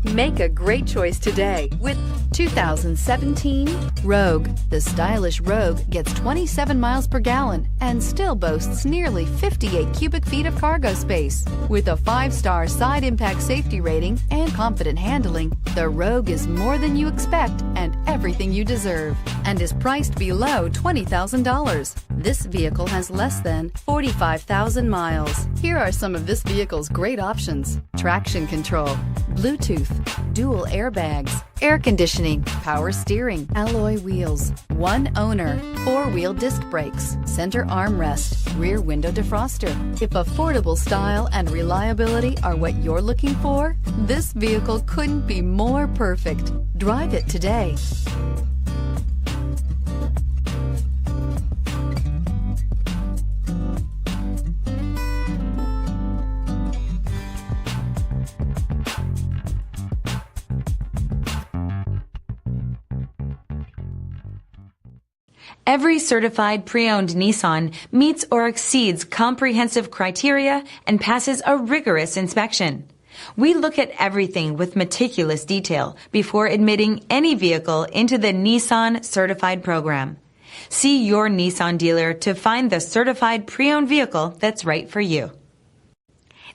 Make a great choice today with 2017 Rogue. The stylish Rogue gets 27 miles per gallon and still boasts nearly 58 cubic feet of cargo space. With a 5-star side impact safety rating and confident handling, the Rogue is more than you expect and everything you deserve, and is priced below $20,000. This vehicle has less than 45,000 miles. Here are some of this vehicle's great options: traction control, Bluetooth, dual airbags, air conditioning, power steering, alloy wheels, one owner, 4-wheel disc brakes, center armrest, rear window defroster. If affordable style and reliability are what you're looking for, this vehicle couldn't be more perfect. Drive it today. Every certified pre-owned Nissan meets or exceeds comprehensive criteria and passes a rigorous inspection. We look at everything with meticulous detail before admitting any vehicle into the Nissan Certified Program. See your Nissan dealer to find the certified pre-owned vehicle that's right for you.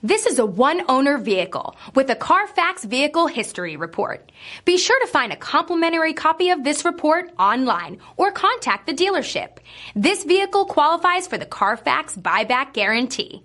This is a one-owner vehicle with a CARFAX Vehicle History Report. Be sure to find a complimentary copy of this report online or contact the dealership. This vehicle qualifies for the CARFAX Buyback Guarantee.